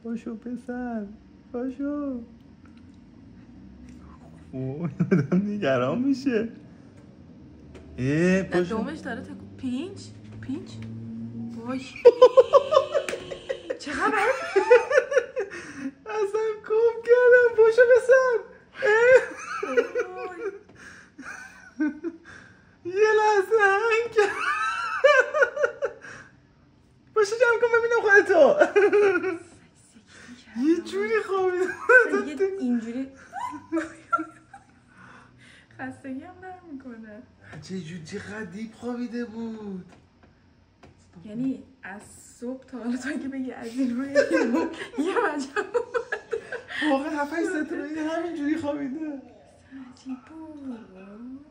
پاشو پسر پاشو. اوه آدم نگران میشه. پاشو. دومش داره پینچ وای چه خبر؟ اصلا کوب کردم. پاشو پسر. یه لحظه هنگ کرد. پاشو جمع کن ببینم خودتو. یه جوری خوابیده اینجوری خستگی هم نمیکنه. چقدر دیپ خوابیده بود. یعنی از صبح تا حالا تا که بگی از این روی یه وجه واقعا 7-8 ساعت روی همینجوری خوابیده. عجیب بود.